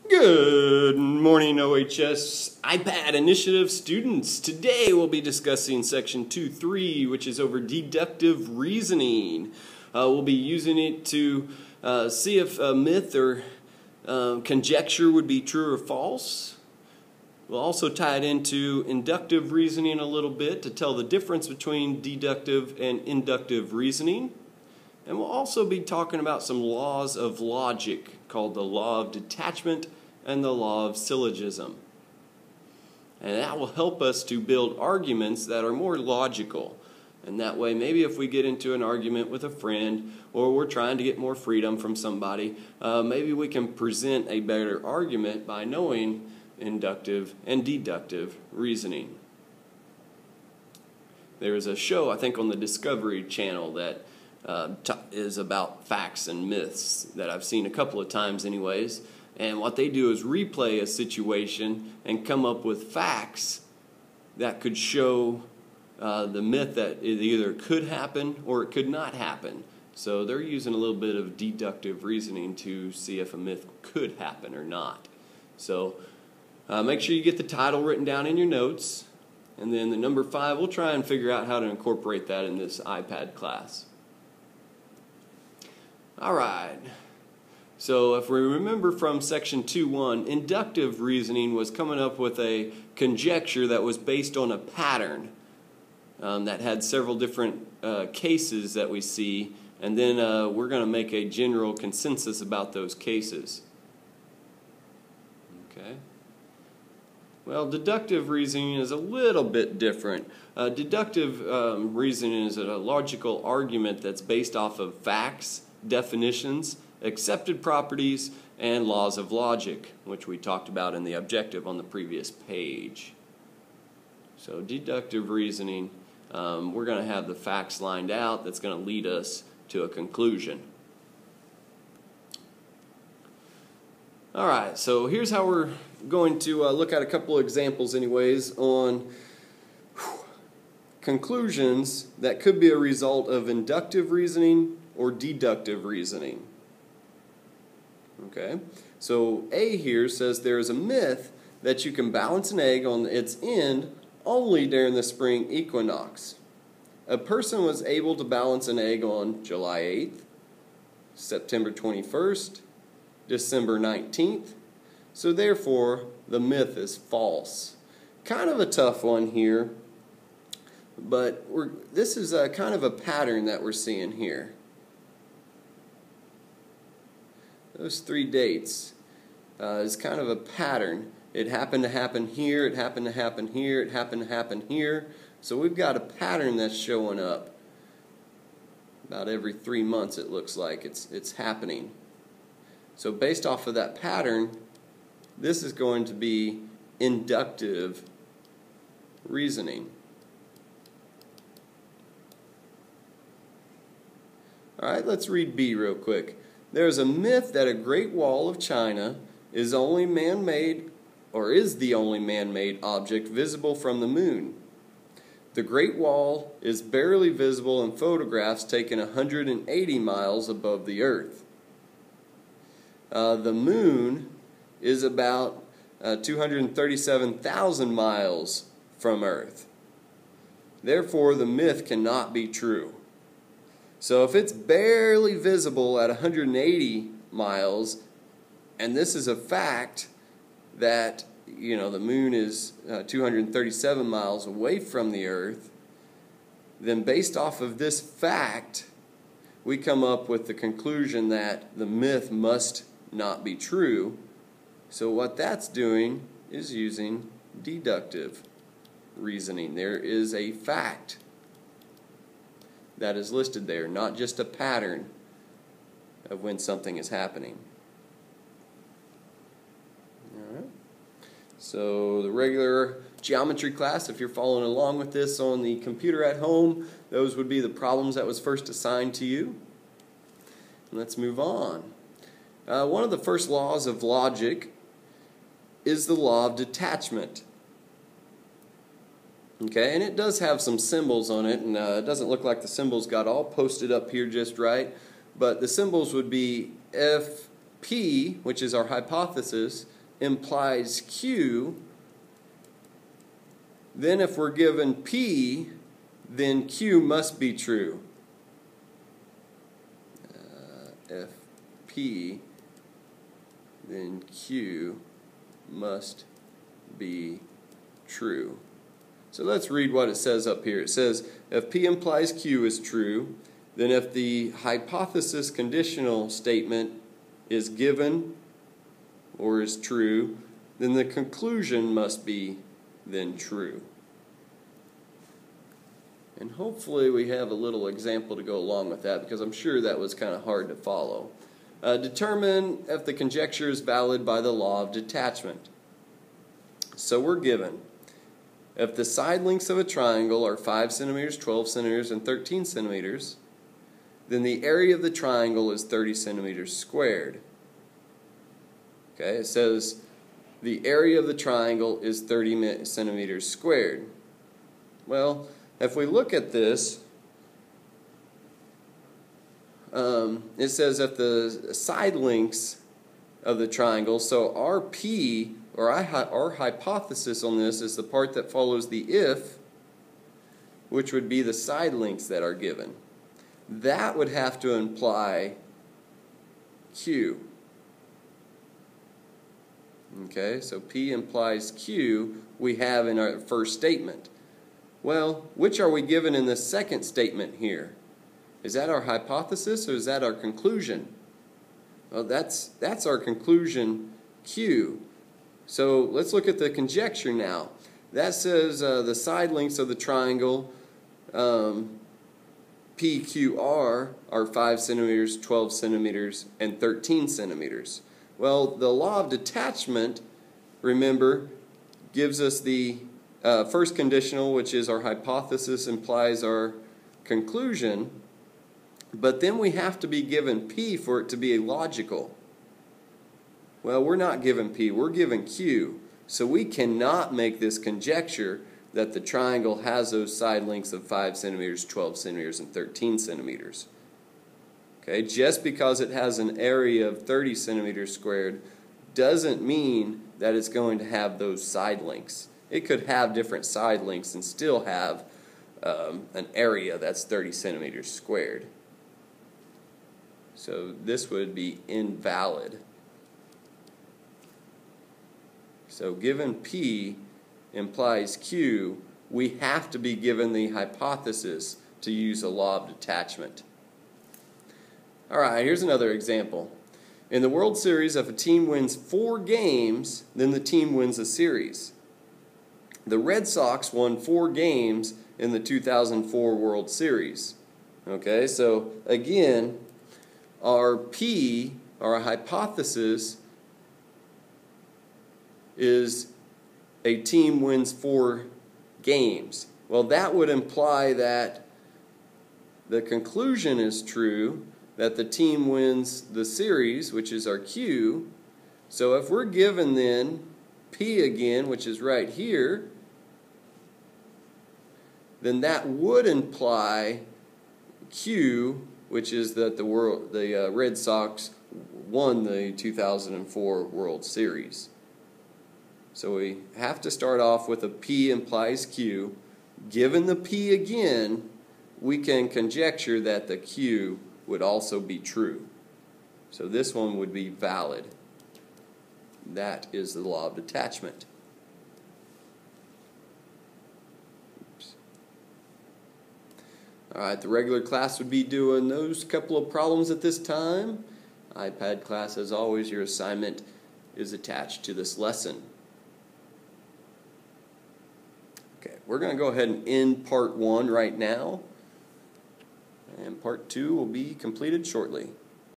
Good morning, OHS iPad Initiative students. Today we'll be discussing section 2.3, which is over deductive reasoning. We'll be using it to see if a myth or conjecture would be true or false. We'll also tie it into inductive reasoning a little bit to tell the difference between deductive and inductive reasoning. And we'll also be talking about some laws of logic called the law of detachment and the law of syllogism. And that will help us to build arguments that are more logical. And that way, maybe if we get into an argument with a friend or we're trying to get more freedom from somebody, maybe we can present a better argument by knowing inductive and deductive reasoning. There is a show, I think, on the Discovery Channel that is about facts and myths that I've seen a couple of times anyways. And what they do is replay a situation and come up with facts that could show the myth that it either could happen or it could not happen. So they're using a little bit of deductive reasoning to see if a myth could happen or not. So make sure you get the title written down in your notes. And then the number 5, we'll try and figure out how to incorporate that in this iPad class. All right. So if we remember from section 2.1, inductive reasoning was coming up with a conjecture that was based on a pattern that had several different cases that we see, and then we're going to make a general consensus about those cases. Okay. Well, deductive reasoning is a little bit different. Deductive reasoning is a logical argument that's based off of facts, definitions, accepted properties, and laws of logic, which we talked about in the objective on the previous page. So deductive reasoning, we're going to have the facts lined out that's going to lead us to a conclusion. Alright, so here's how we're going to look at a couple of examples anyways on conclusions that could be a result of inductive reasoning or deductive reasoning. Okay, so A here says there is a myth that you can balance an egg on its end only during the spring equinox. A person was able to balance an egg on July 8th, September 21st, December 19th, so therefore the myth is false. Kind of a tough one here, but this is a kind of a pattern that we're seeing here. Those 3 dates is kind of a pattern. It happened to happen here, it happened to happen here, it happened to happen here. So we've got a pattern that's showing up. About every 3 months it looks like it's happening. So based off of that pattern, this is going to be inductive reasoning. Alright, let's read B real quick. There is a myth that a Great Wall of China is only man-made, or is the only man-made object visible from the moon. The Great Wall is barely visible in photographs taken 180 miles above the Earth. The moon is about 237,000 miles from Earth. Therefore, the myth cannot be true. So if it's barely visible at 180 miles, and this is a fact that, you know, the moon is 237 miles away from the Earth, then based off of this fact, we come up with the conclusion that the myth must not be true. So what that's doing is using deductive reasoning. There is a fact that is listed there, not just a pattern of when something is happening. Alright. So the regular geometry class, if you're following along with this on the computer at home, those would be the problems that was first assigned to you. Let's move on. One of the first laws of logic is the law of detachment. Okay, and it does have some symbols on it, and it doesn't look like the symbols got all posted up here just right, but the symbols would be FP, which is our hypothesis, implies Q, then if we're given P, then Q must be true. If P, then Q must be true. So let's read what it says up here. It says, if P implies Q is true, then if the hypothesis conditional statement is given or is true, then the conclusion must be then true. And hopefully we have a little example to go along with that, because I'm sure that was kind of hard to follow. Determine if the conjecture is valid by the law of detachment. So we're given, if the side lengths of a triangle are 5 centimeters, 12 centimeters, and 13 centimeters, then the area of the triangle is 30 centimeters squared. Okay, it says the area of the triangle is 30 centimeters squared. Well, if we look at this, it says if the side lengths of the triangle, so our P, or our hypothesis on this is the part that follows the if, which would be the side lengths that are given. That would have to imply Q. Okay, so P implies Q we have in our first statement. Well, which are we given in the second statement here? Is that our hypothesis or is that our conclusion? Well, that's our conclusion, Q. So let's look at the conjecture now. That says the side lengths of the triangle PQR are 5 centimeters, 12 centimeters, and 13 centimeters. Well, the law of detachment, remember, gives us the first conditional, which is our hypothesis implies our conclusion, but then we have to be given P for it to be logical. Well, we're not given P, we're given Q. So we cannot make this conjecture that the triangle has those side lengths of 5 centimeters, 12 centimeters, and 13 centimeters. Okay, just because it has an area of 30 centimeters squared doesn't mean that it's going to have those side lengths. It could have different side lengths and still have an area that's 30 centimeters squared. So this would be invalid. So given P implies Q, we have to be given the hypothesis to use a law of detachment. Alright, here's another example. In the World Series, if a team wins 4 games, then the team wins a series. The Red Sox won 4 games in the 2004 World Series. Okay, so again, our P, our hypothesis, is a team wins 4 games. Well, that would imply that the conclusion is true, that the team wins the series, which is our Q. So if we're given then P again, which is right here, then that would imply Q, which is that the Red Sox won the 2004 World Series. So we have to start off with a P implies Q. Given the P again, we can conjecture that the Q would also be true. So this one would be valid. That is the law of detachment. Alright, the regular class would be doing those couple of problems at this time. iPad class, as always, your assignment is attached to this lesson. Okay, we're going to go ahead and end part 1 right now, and part 2 will be completed shortly.